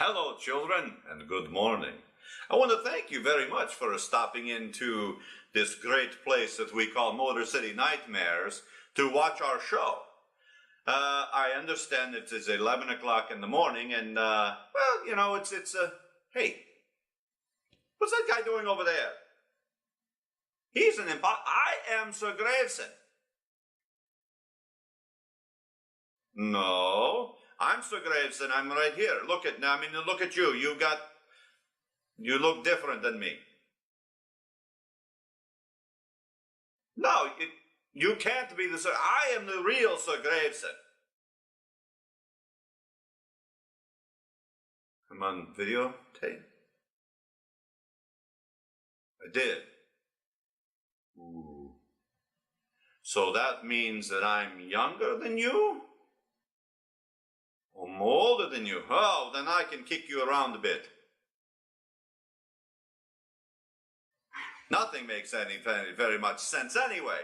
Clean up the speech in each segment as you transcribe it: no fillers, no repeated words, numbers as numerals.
Hello, children, and good morning. I want to thank you very much for stopping into this great place that we call Motor City Nightmares to watch our show. I understand it is 11 o'clock in the morning, and, well, you know, hey, what's that guy doing over there? He's an I am Sir Graveson. No, I'm Sir Graveson. I'm right here. Look at you. You look different than me. No, you can't be the Sir. I am the real Sir Graveson. I'm on videotape. I did. Ooh. So that means that I'm younger than you? I'm older than you. Oh, then I can kick you around a bit. Nothing makes very much sense anyway.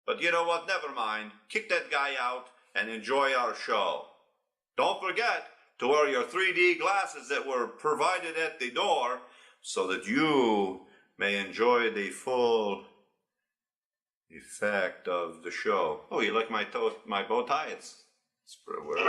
But you know what? Never mind. Kick that guy out and enjoy our show. Don't forget to wear your 3D glasses that were provided at the door so that you may enjoy the full effect of the show. Oh, you like my bow tie? It's pretty weird.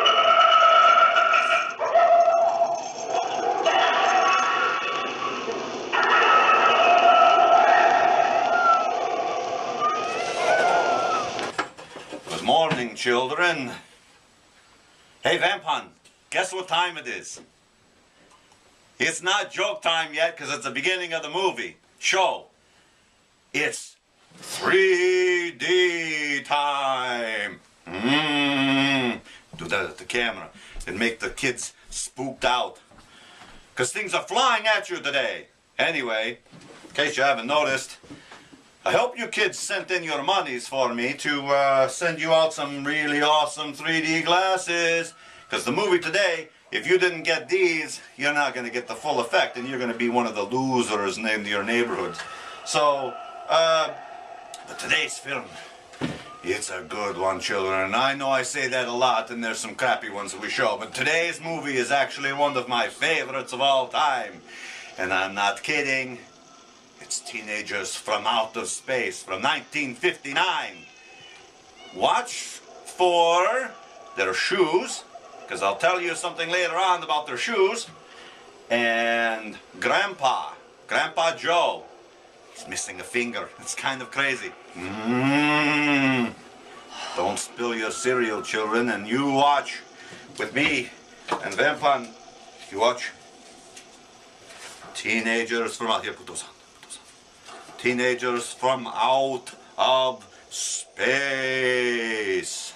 Good morning, children. Hey, Vampon, guess what time it is? It's not joke time yet because it's the beginning of the movie. Show. It's 3D time. Do that at the camera and make the kids spooked out. Because things are flying at you today. Anyway, in case you haven't noticed, I hope you kids sent in your monies for me to send you out some really awesome 3D glasses. Because the movie today, if you didn't get these, you're not going to get the full effect and you're going to be one of the losers named your neighborhoods. So, but today's film, it's a good one, children. I know I say that a lot and there's some crappy ones that we show, but today's movie is actually one of my favorites of all time. And I'm not kidding. It's Teenagers from Outer Space from 1959. Watch for their shoes, because I'll tell you something later on about their shoes. And Grandpa Joe, he's missing a finger. It's kind of crazy. Don't spill your cereal, children, and you watch with me and Vampon. You watch Teenagers from out here. Put those on. Teenagers from Out of Space.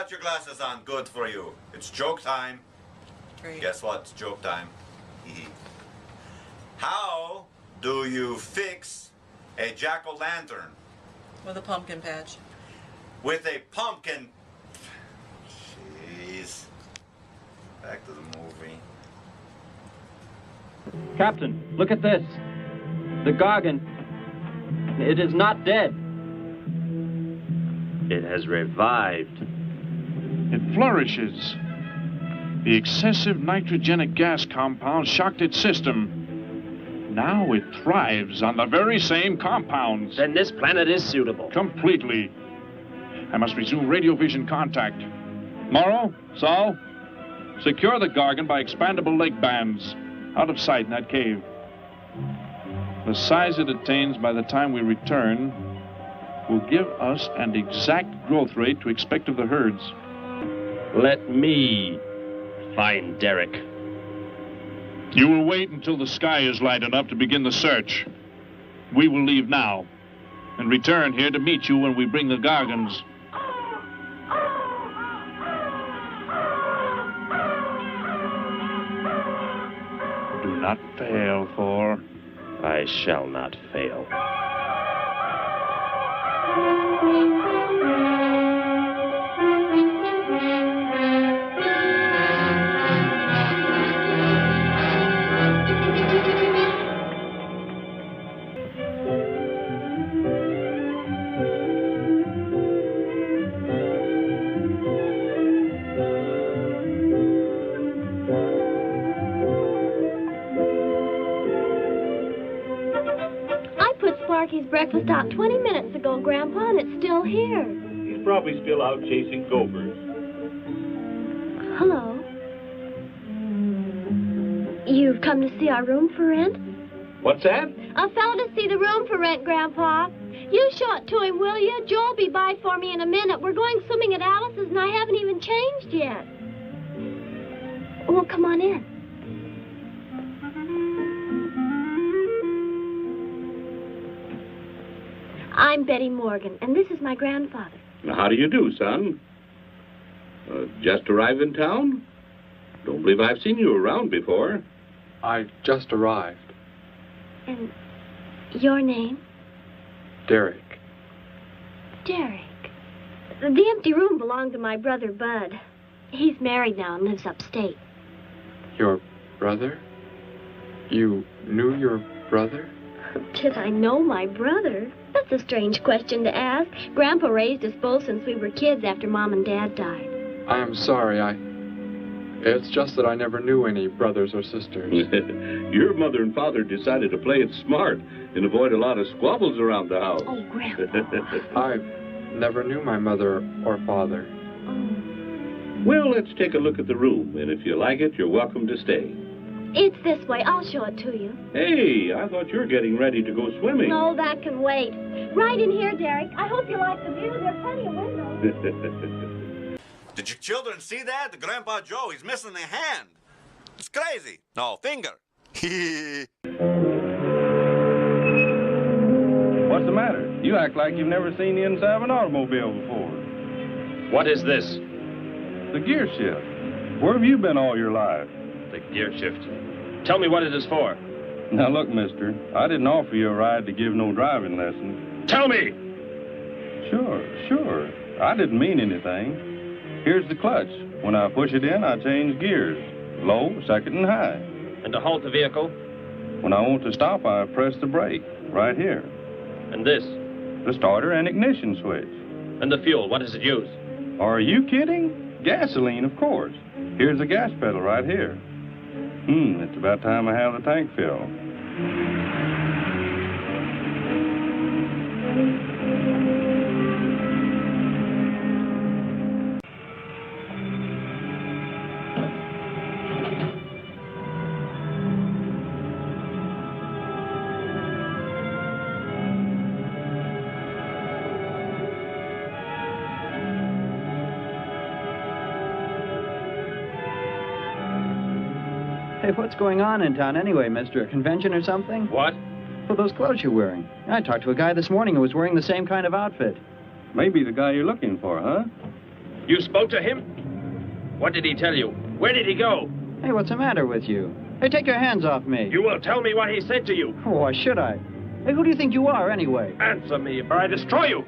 got your glasses on. Good for you. It's joke time. Great. Guess what? It's joke time. How do you fix a jack-o'-lantern? With a pumpkin patch. With a pumpkin. Jeez. Back to the movie. Captain, look at this. The Gargan. It is not dead. It has revived. It flourishes. The excessive nitrogenic gas compound shocked its system. Now it thrives on the very same compounds. Then this planet is suitable. Completely. I must resume radio vision contact. Morrow, Saul, secure the Gargan by expandable leg bands. Out of sight in that cave. The size it attains by the time we return will give us an exact growth rate to expect of the herds. Let me find Derek. You will wait until the sky is light enough to begin the search. We will leave now and return here to meet you when we bring the Gargans. Do not fail, Thor. I shall not fail. Sparky's breakfast out 20 minutes ago, Grandpa, and it's still here. He's probably still out chasing gophers. Hello. You've come to see our room for rent? What's that? A fellow to see the room for rent, Grandpa. You show it to him, will you? Joe'll be by for me in a minute. We're going swimming at Alice's, and I haven't even changed yet. Well, come on in. I'm Betty Morgan, and this is my grandfather. How do you do, son? Just arrived in town? Don't believe I've seen you around before. I just arrived. And your name? Derek. Derek. The empty room belonged to my brother, Bud. He's married now and lives upstate. Your brother? You knew your brother? Did I know my brother? That's a strange question to ask. Grandpa raised us both since we were kids after Mom and Dad died. I am sorry, It's just that I never knew any brothers or sisters. Your mother and father decided to play it smart and avoid a lot of squabbles around the house. Oh, Grandpa. I never knew my mother or father. Oh. Well, let's take a look at the room, and if you like it, you're welcome to stay. It's this way. I'll show it to you. Hey, I thought you were getting ready to go swimming. No, that can wait. Right in here, Derek. I hope you like the view. There are plenty of windows. Did you children see that? The Grandpa Joe, he's missing a hand. It's crazy. No, finger. What's the matter? You act like you've never seen the inside of an automobile before. What is this? The gear shift. Where have you been all your life? The gear shift. Tell me what it is for. Now look, mister, I didn't offer you a ride to give no driving lesson. Tell me! Sure. I didn't mean anything. Here's the clutch. When I push it in, I change gears. Low, second, and high. And to halt the vehicle? When I want to stop, I press the brake, right here. And this? The starter and ignition switch. And the fuel, what does it use? Are you kidding? Gasoline, of course. Here's the gas pedal right here. It's about time I have the tank filled. Hey, what's going on in town anyway, mister? A convention or something? What? Well, those clothes you're wearing. I talked to a guy this morning who was wearing the same kind of outfit. Maybe the guy you're looking for, huh? You spoke to him? What did he tell you? Where did he go? Hey, what's the matter with you? Hey, take your hands off me. You will tell me what he said to you. Oh, why should I? Hey, who do you think you are, anyway? Answer me, or I destroy you.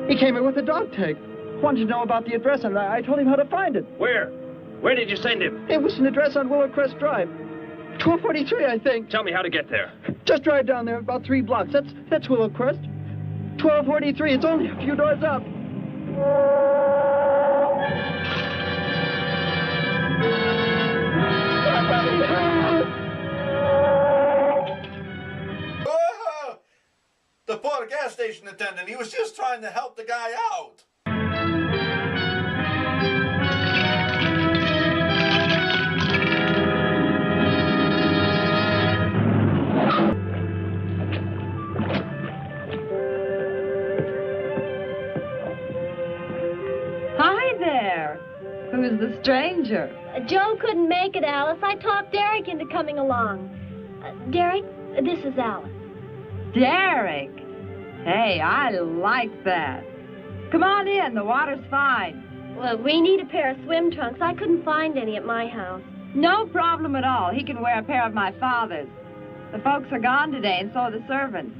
He came in with a dog tag. Wanted to know about the address, and I told him how to find it. Where? Where did you send him? It was an address on Willow Crest Drive. 1243, I think. Tell me how to get there. Just drive down there about 3 blocks. That's Willow Crest. 1243. It's only a few doors up. Oh, the poor gas station attendant. He was just trying to help the guy out. Hi there. Who's the stranger? Joe couldn't make it, Alice. I talked Derek into coming along. Derek, this is Alice. Derek. Hey, I like that. Come on in. The water's fine. Well, we need a pair of swim trunks. I couldn't find any at my house. No problem at all. He can wear a pair of my father's. The folks are gone today, and so are the servants.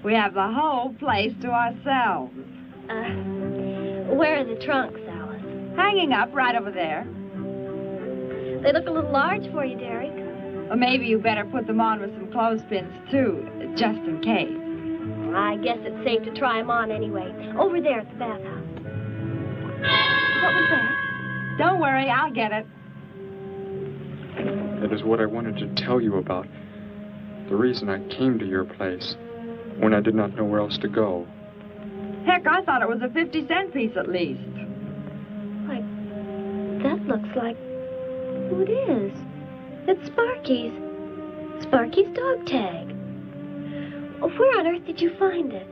We have the whole place to ourselves. Where are the trunks, Alice? Hanging up right over there. They look a little large for you, Derek. Or maybe you better put them on with some clothespins, too, just in case. I guess it's safe to try them on anyway. Over there at the bathhouse. What was that? Don't worry, I'll get it. That is what I wanted to tell you about. The reason I came to your place when I did not know where else to go. Heck, I thought it was a 50-cent piece at least. Why, that looks like... who it is. It's Sparky's. Sparky's dog tag. Where on earth did you find it?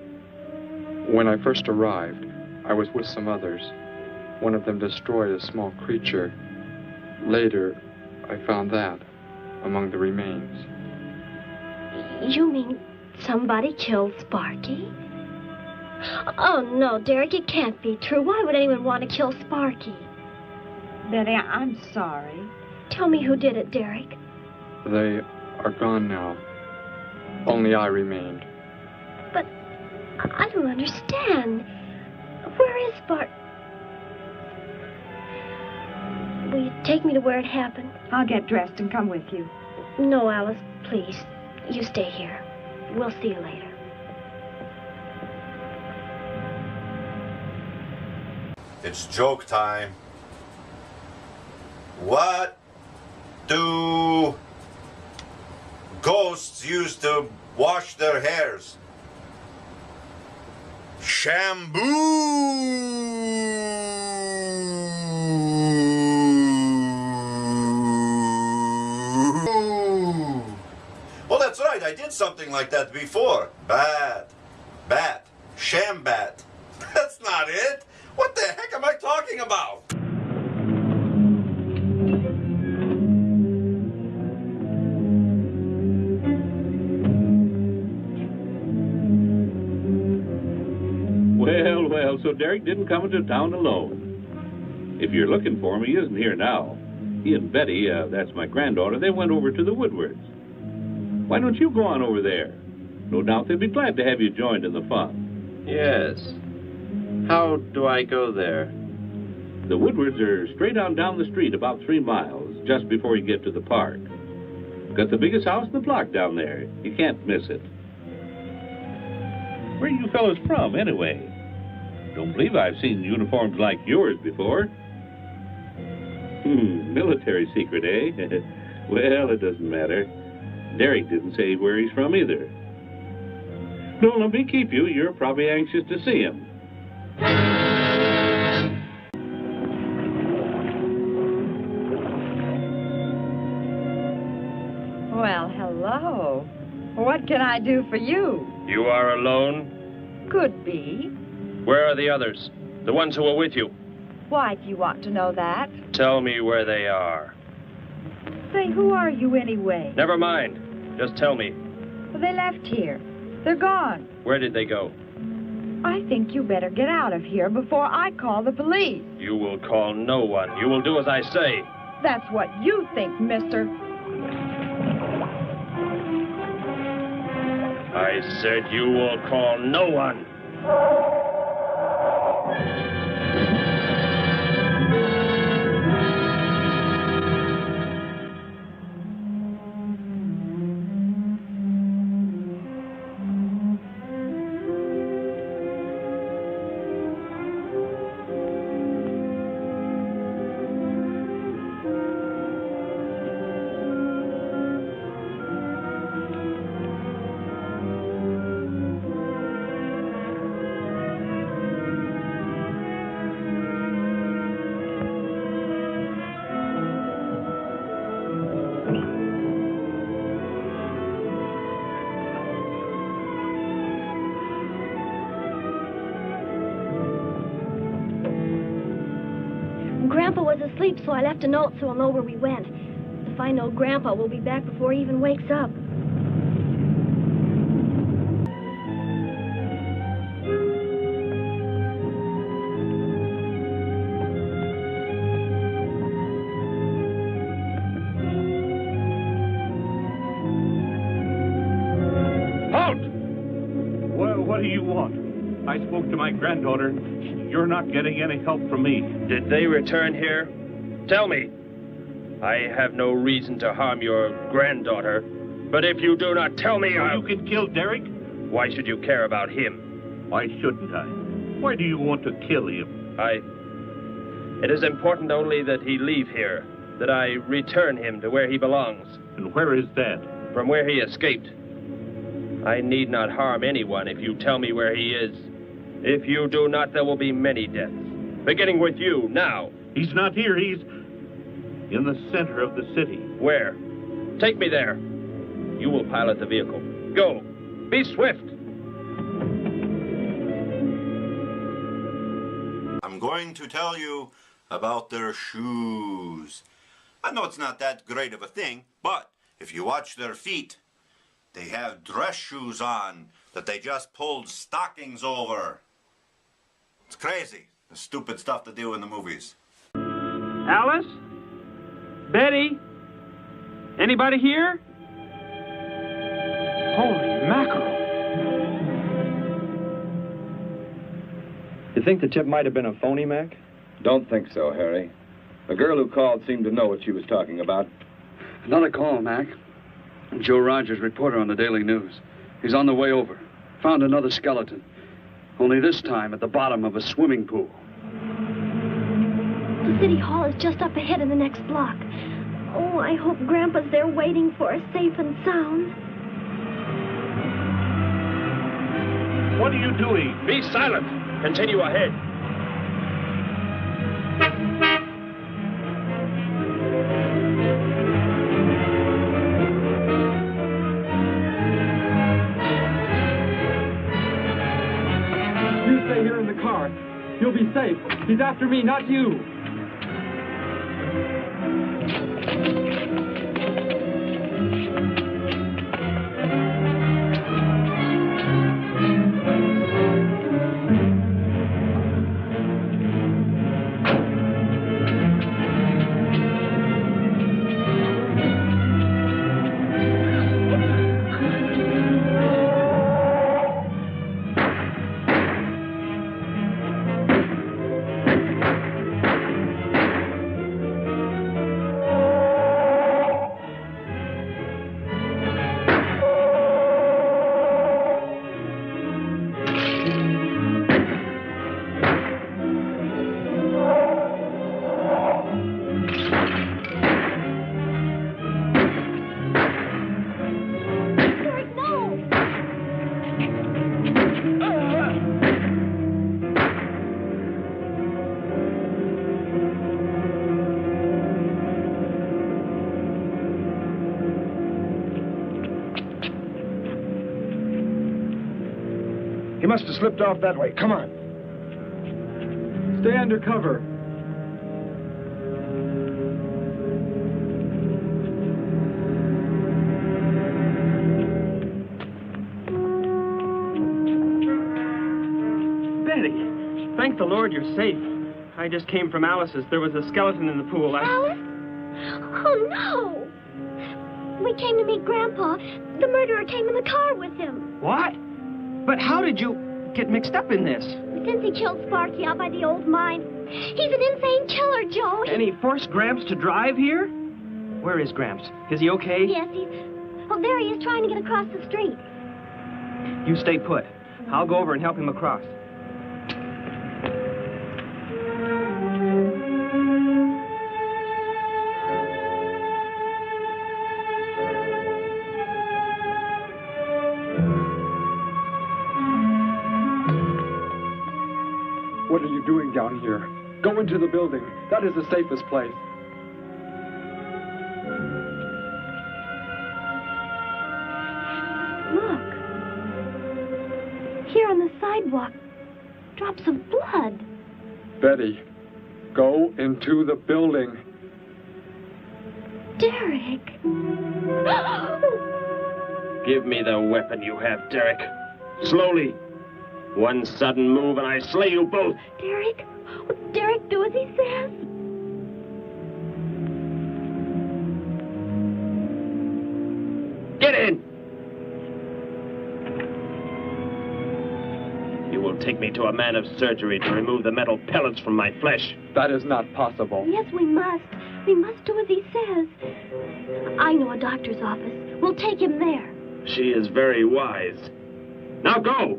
When I first arrived, I was with some others. One of them destroyed a small creature. Later, I found that among the remains. You mean somebody killed Sparky? Oh, no, Derek, it can't be true. Why would anyone want to kill Sparky? Betty, I'm sorry. Tell me who did it, Derek. They are gone now. Only I remained. But I don't understand. Where is Sparky? Will you take me to where it happened? I'll get dressed and come with you. No, Alice, please. You stay here. We'll see you later. It's joke time. What do ghosts use to wash their hairs? Shampoo. Well, that's right. I did something like that before. Bat. Shambat. That's not it. What the heck am I talking about? Well, so Derek didn't come into town alone. If you're looking for him, he isn't here now. He and Betty, that's my granddaughter, they went over to the Woodwards. Why don't you go on over there? No doubt they'd be glad to have you joined in the fun. Yes. How do I go there? The Woodwards are straight on down the street about 3 miles, just before you get to the park. Got the biggest house in the block down there. You can't miss it. Where are you fellas from, anyway? Don't believe I've seen uniforms like yours before. Military secret, eh? Well, it doesn't matter. Derek didn't say where he's from either. Don't let me keep you. You're probably anxious to see him. Well, hello. What can I do for you? You are alone? Could be. Where are the others? The ones who were with you? Why do you want to know that? Tell me where they are. Say, who are you anyway? Never mind. Just tell me. Well, they left here. They're gone. Where did they go? I think you better get out of here before I call the police. You will call no one. You will do as I say. That's what you think, mister. I said you will call no one. Grandpa was asleep, so I left a note so he'll know where we went. If I know Grandpa will be back before he even wakes up. Halt! Well, what do you want? I spoke to my granddaughter. You're not getting any help from me. Did they return here? Tell me. I have no reason to harm your granddaughter, but if you do not tell me, You can kill Derek? Why should you care about him? Why shouldn't I? Why do you want to kill him? It is important only that he leave here, that I return him to where he belongs. And where is that? From where he escaped. I need not harm anyone if you tell me where he is. If you do not, there will be many deaths. Beginning with you, now. He's not here. He's in the center of the city. Where? Take me there. You will pilot the vehicle. Go. Be swift. I'm going to tell you about their shoes. I know it's not that great of a thing, but if you watch their feet, they have dress shoes on that they just pulled stockings over. It's crazy, the stupid stuff they do in the movies. Alice? Betty? Anybody here? Holy mackerel. You think the tip might have been a phony, Mac? Don't think so, Harry. The girl who called seemed to know what she was talking about. Another call, Mac. Joe Rogers, reporter on the Daily News. He's on the way over. Found another skeleton. Only this time at the bottom of a swimming pool. The city hall is just up ahead in the next block. Oh, I hope Grandpa's there waiting for us safe and sound. What are you doing? Be silent. Continue ahead. You stay here in the car. You'll be safe. He's after me, not you. He must have slipped off that way. Come on. Stay under cover. Thank the Lord you're safe. I just came from Alice's. There was a skeleton in the pool. Alice? Oh, no! We came to meet Grandpa. The murderer came in the car with him. What? But how did you get mixed up in this? Since he killed Sparky out by the old mine. He's an insane killer, Joe. And he forced Gramps to drive here? Where is Gramps? Is he okay? Yes, he's... Oh, there he is, trying to get across the street. You stay put. I'll go over and help him across. What are you doing down here? Go into the building. That is the safest place. Look. Here on the sidewalk. Drops of blood. Betty, go into the building. Derek. Give me the weapon you have, Derek. Slowly. One sudden move and I slay you both. Derek? Derek, do as he says. Get in! You will take me to a man of surgery to remove the metal pellets from my flesh. That is not possible. Yes, we must. We must do as he says. I know a doctor's office. We'll take him there. She is very wise. Now go!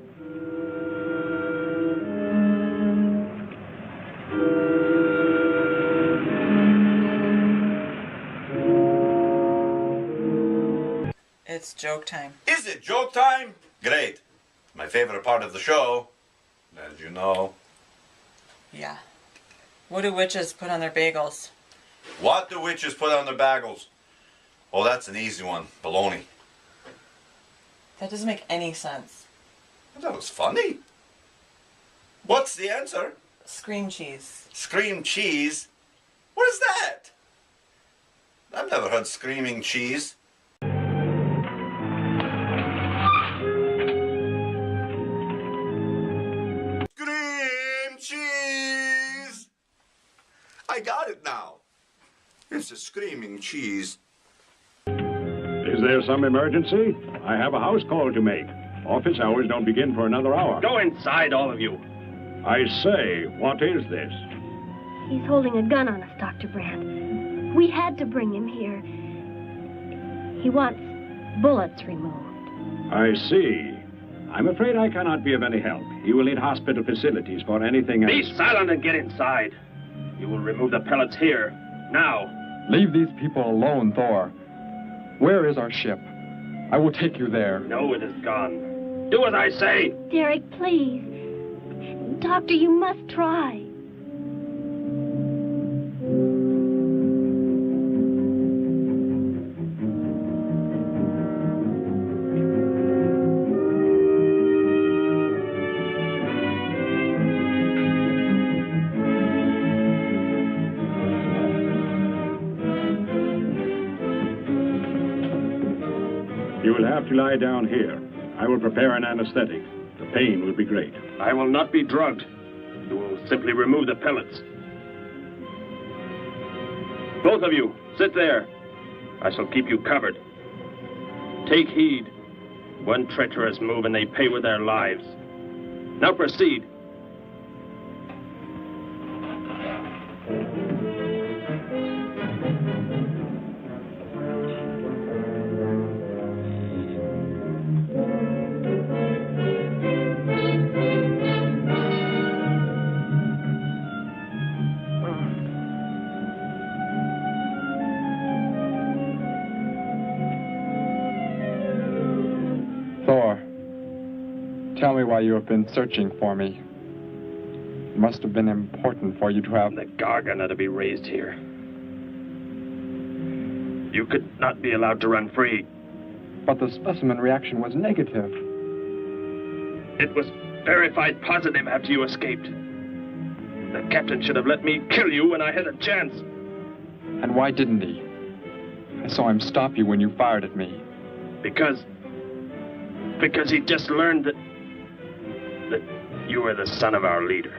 It's joke time. Is it joke time? Great. My favorite part of the show, as you know. Yeah. What do witches put on their bagels? What do witches put on their bagels? Oh, that's an easy one. Baloney. That doesn't make any sense. That was funny. What's the answer? Scream cheese. Scream cheese? What is that? I've never heard screaming cheese. Scream cheese! I got it now. It's a screaming cheese. Is there some emergency? I have a house call to make. Office hours don't begin for another hour. Go inside, all of you. I say, what is this? He's holding a gun on us, Dr. Brand. We had to bring him here. He wants bullets removed. I see. I'm afraid I cannot be of any help. You will need hospital facilities for anything else. Be silent and get inside. You will remove the pellets here, now. Leave these people alone, Thor. Where is our ship? I will take you there. No, it is gone. Do as I say. Derek, please. Doctor, you must try. You will have to lie down here. I will prepare an anesthetic. The pain will be great. I will not be drugged. You will simply remove the pellets. Both of you, sit there. I shall keep you covered. Take heed. One treacherous move and they pay with their lives. Now proceed. Thor, tell me why you have been searching for me. It must have been important for you to have... The Gargan are to be raised here. You could not be allowed to run free. But the specimen reaction was negative. It was verified positive after you escaped. The captain should have let me kill you when I had a chance. And why didn't he? I saw him stop you when you fired at me. Because he just learned that you were the son of our leader.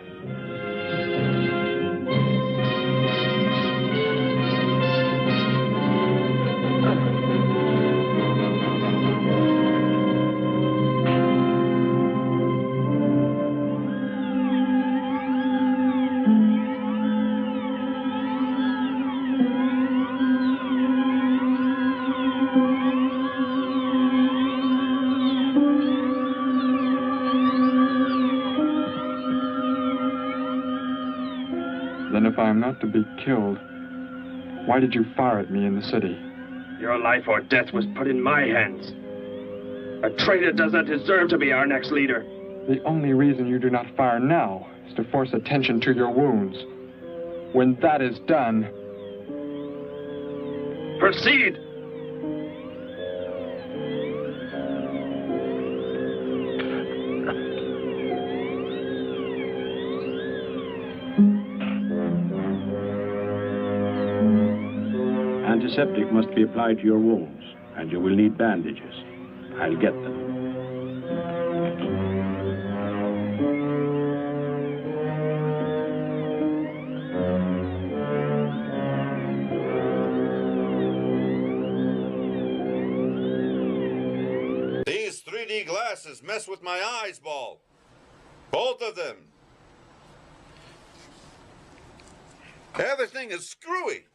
not to be killed, why did you fire at me in the city? Your life or death was put in my hands. A traitor does not deserve to be our next leader. The only reason you do not fire now is to force attention to your wounds. When that is done... Proceed! Antiseptic must be applied to your wounds, and you will need bandages. I'll get them. These 3D glasses mess with my eyes, Ball. Both of them. Everything is screwy.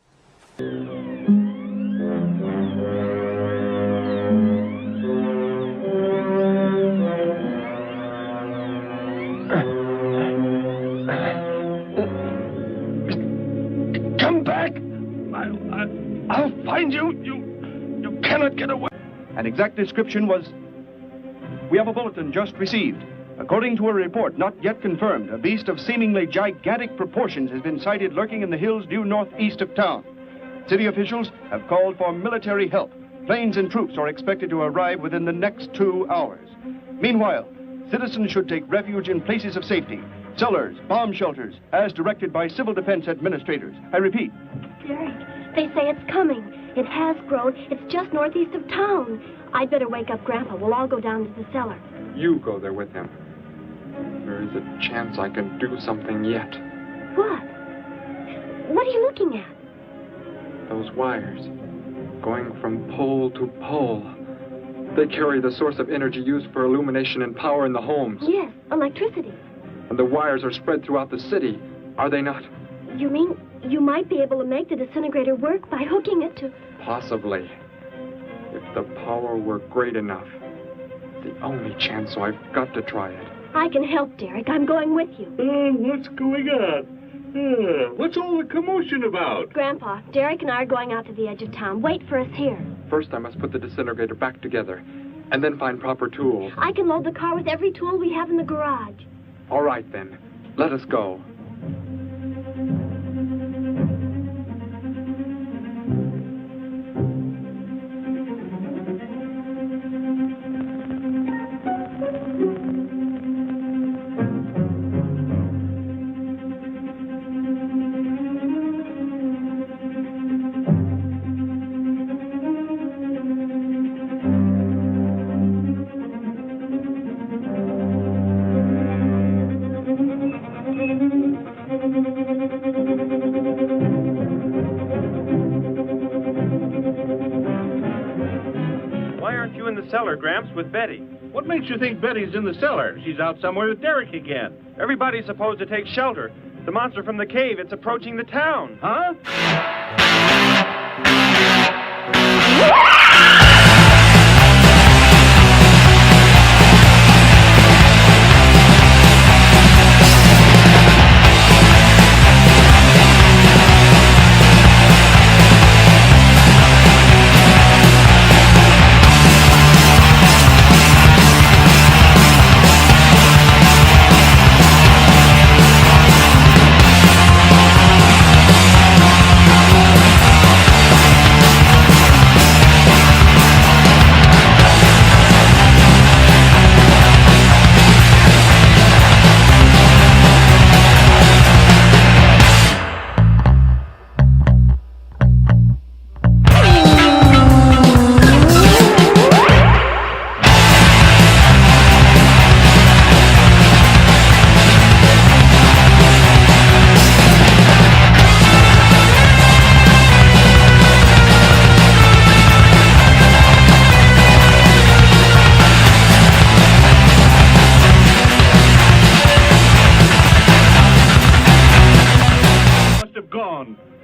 Come back! I'll find you. You cannot get away. An exact description was... We have a bulletin just received. According to a report not yet confirmed, a beast of seemingly gigantic proportions has been sighted lurking in the hills due northeast of town. City officials have called for military help. Planes and troops are expected to arrive within the next 2 hours. Meanwhile, citizens should take refuge in places of safety. Cellars, bomb shelters, as directed by civil defense administrators. I repeat. Derek, they say it's coming. It has grown. It's just northeast of town. I'd better wake up Grandpa. We'll all go down to the cellar. You go there with him. There is a chance I can do something yet. What? What are you looking at? Those wires, going from pole to pole. They carry the source of energy used for illumination and power in the homes. Yes, electricity. And the wires are spread throughout the city, are they not? You mean you might be able to make the disintegrator work by hooking it to... Possibly. If the power were great enough. The only chance, so I've got to try it. I can help, Derek. I'm going with you. What's going on? What's all the commotion about? Grandpa, Derek and I are going out to the edge of town. Wait for us here. First, I must put the disintegrator back together, and then find proper tools. I can load the car with every tool we have in the garage. All right, then. Let us go. Cellar, Gramps, with Betty. What makes you think Betty's in the cellar? She's out somewhere with Derek again. Everybody's supposed to take shelter. The monster from the cave, it's approaching the town. Huh?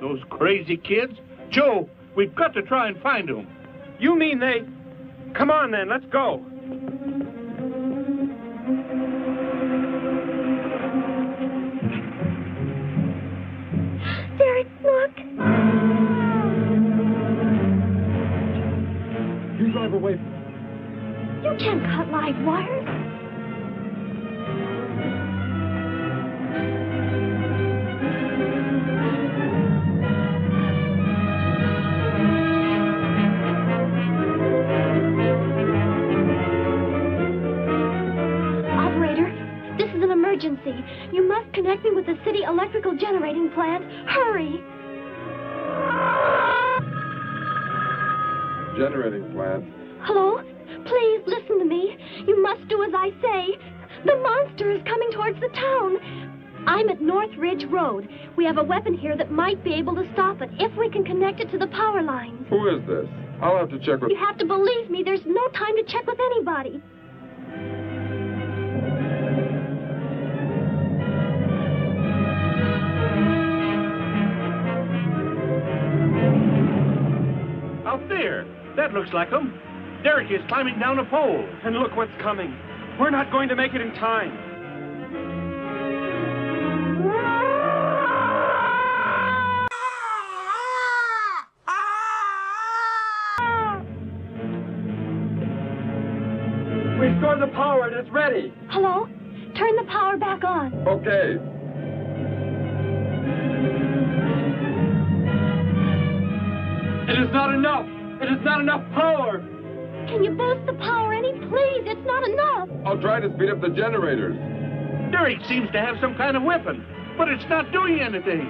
Those crazy kids. Joe, we've got to try and find them. You mean they... Come on, then, let's go. You drive away from You can't cut live wires. Operator, this is an emergency. You must connect me with the city electrical generating plant. Hurry! Generating plant? Hello? Please listen to me. You must do as I say. The monster is coming towards the town. I'm at North Ridge Road. We have a weapon here that might be able to stop it if we can connect it to the power lines. Who is this? I'll have to check with... You have to believe me. There's no time to check with anybody. Out there. That looks like him. Derek is climbing down a pole. And look what's coming. We're not going to make it in time. Restore the power. It is ready. Hello? Turn the power back on. Okay. It is not enough. It is not enough power. Can you boost the power any? Please, it's not enough. I'll try to speed up the generators. Derek seems to have some kind of weapon, but it's not doing anything.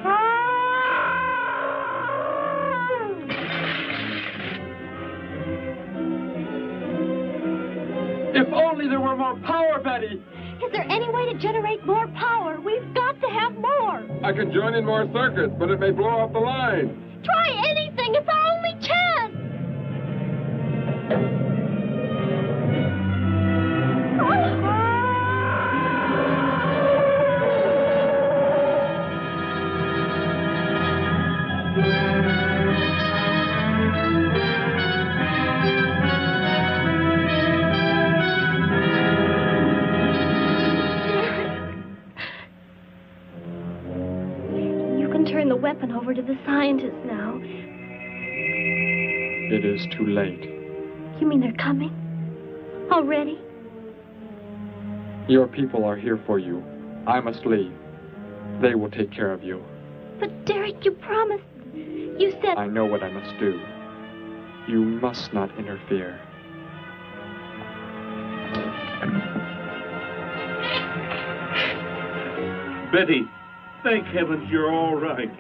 If only there were more power, Betty. Is there any way to generate more power? We've got to have more. I can join in more circuits, but it may blow off the line. Try anything. It's our only chance. You can turn the weapon over to the scientists now. It is too late. You mean they're coming? Already? Your people are here for you. I must leave. They will take care of you. But Derek, you promised. You said... I know what I must do. You must not interfere. Betty, thank heavens you're all right.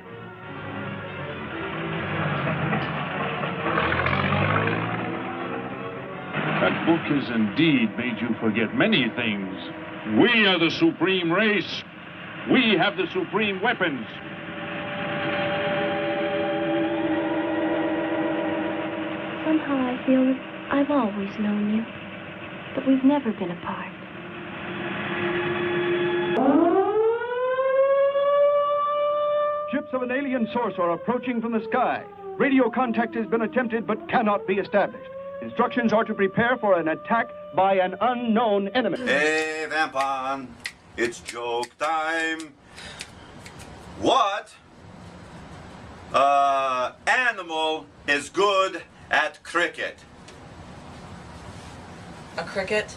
That book has indeed made you forget many things. We are the supreme race. We have the supreme weapons. Somehow I feel that I've always known you. But we've never been apart. Ships of an alien source are approaching from the sky. Radio contact has been attempted but cannot be established. Instructions are to prepare for an attack by an unknown enemy. Hey, Vampon, it's joke time. What animal is good at cricket? A cricket?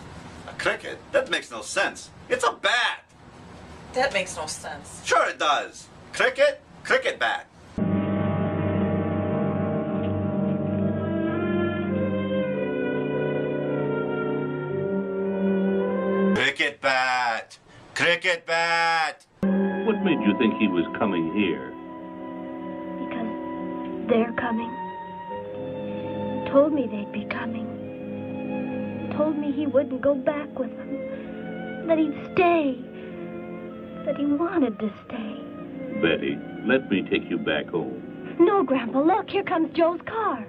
A cricket? That makes no sense. It's a bat. That makes no sense. Sure it does. Cricket, cricket bat. Cricket bat. Cricket bat. What made you think he was coming here? Because they're coming. Told me they'd be coming. Told me he wouldn't go back with them. That he'd stay. That he wanted to stay. Betty, let me take you back home. No, Grandpa, look, here comes Joe's car.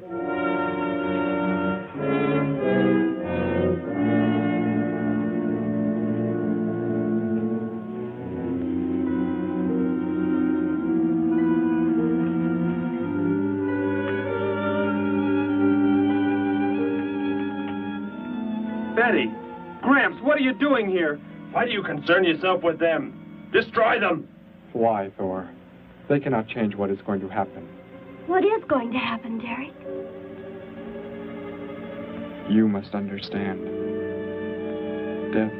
Betty, Gramps, what are you doing here? Why do you concern yourself with them? Destroy them. Why, Thor? They cannot change what is going to happen. What is going to happen, Derek? You must understand. Death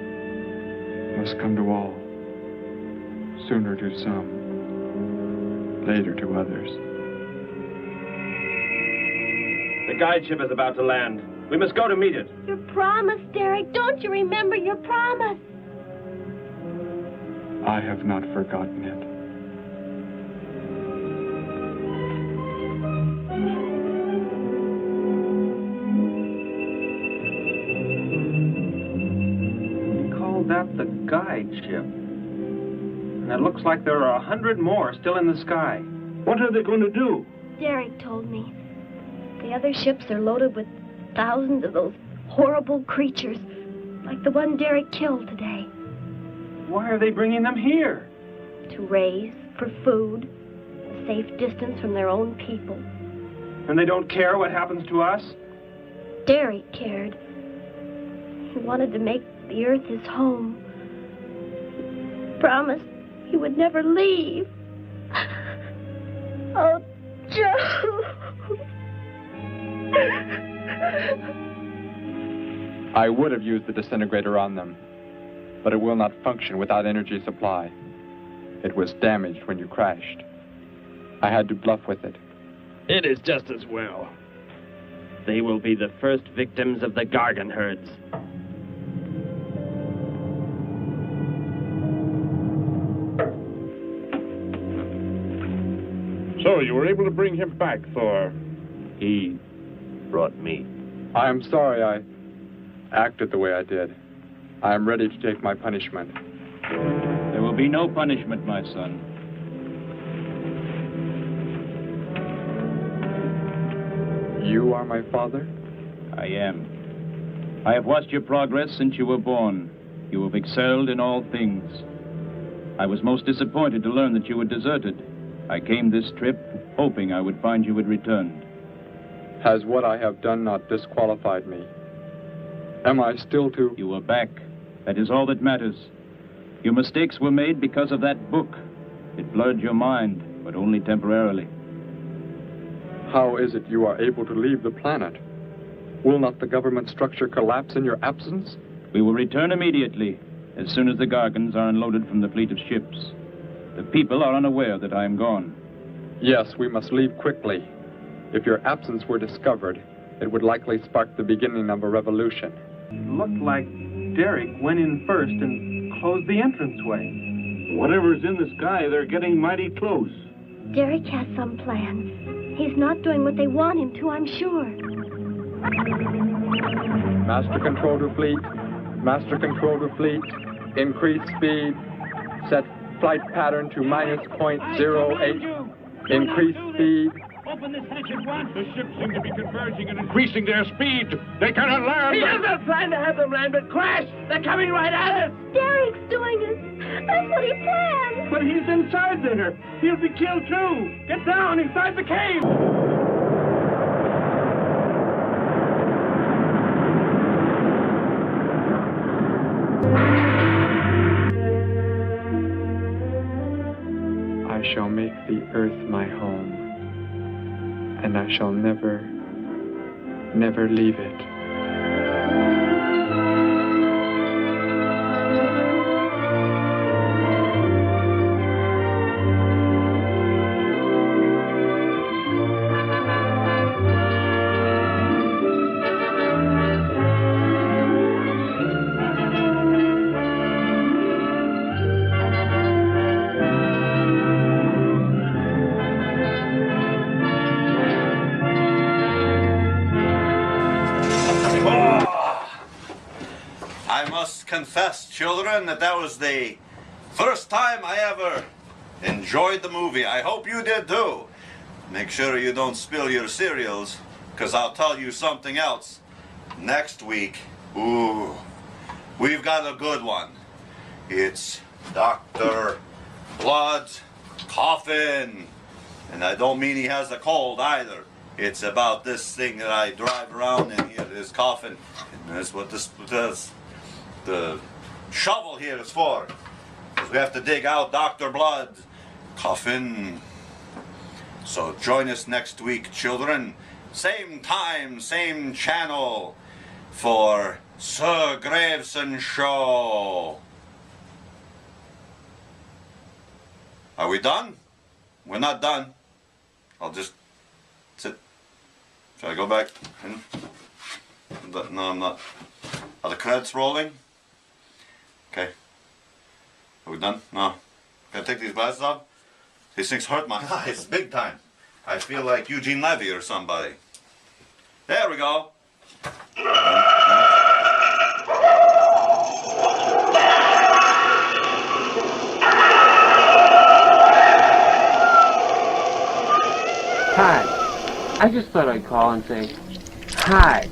must come to all. Sooner to some, later to others. The guide ship is about to land. We must go to meet it. Your promise, Derek. Don't you remember your promise? I have not forgotten it. You call that the guide ship? And it looks like there are 100 more still in the sky. What are they going to do? Derek told me. The other ships are loaded with thousands of those horrible creatures, like the one Derek killed today. Why are they bringing them here? To raise, for food, a safe distance from their own people. And they don't care what happens to us? Derek cared. He wanted to make the earth his home. He promised he would never leave. Oh, Joe. I would have used the disintegrator on them, but it will not function without energy supply. It was damaged when you crashed. I had to bluff with it. It is just as well. They will be the first victims of the Gargan herds. So, you were able to bring him back, Thor? He brought me. I am sorry I acted the way I did. I am ready to take my punishment. There will be no punishment, my son. You are my father? I am. I have watched your progress since you were born. You have excelled in all things. I was most disappointed to learn that you had deserted. I came this trip hoping I would find you had returned. Has what I have done not disqualified me? Am I still to... You are back. That is all that matters. Your mistakes were made because of that book. It blurred your mind, but only temporarily. How is it you are able to leave the planet? Will not the government structure collapse in your absence? We will return immediately, as soon as the Gargans are unloaded from the fleet of ships. The people are unaware that I am gone. Yes, we must leave quickly. If your absence were discovered, it would likely spark the beginning of a revolution. It looked like Derek went in first and closed the entranceway. Whatever's in the sky, they're getting mighty close. Derek has some plans. He's not doing what they want him to, I'm sure. Master control to fleet. Master control to fleet. Increase speed. Set flight pattern to -0.08. Increase speed. Open this hatch at once. The ships seem to be converging and increasing their speed. They cannot land. He doesn't plan to have them land, but crash. They're coming right at us. Derek's doing it. That's what he planned. But he's inside there. He'll be killed too. Get down inside the cave. I shall make the earth my home, and I shall never, never leave it. Confess, children, that was the first time I ever enjoyed the movie. I hope you did too. Make sure you don't spill your cereals, because I'll tell you something else. Next week, ooh, we've got a good one. It's Dr. Blood's coffin. And I don't mean he has a cold either. It's about this thing that I drive around in here, this coffin. And that's what this does. The shovel here is for. Because we have to dig out Dr. Blood's coffin. So join us next week, children. Same time, same channel. for Sir Graveson Show. Are we done? We're not done. I'll just sit. Shall I go back? No, I'm not. Are the credits rolling? Okay. Are we done? No. Can I take these glasses off? These things hurt my eyes big time. I feel like Eugene Levy or somebody. There we go. Hi. I just thought I'd call and say hi.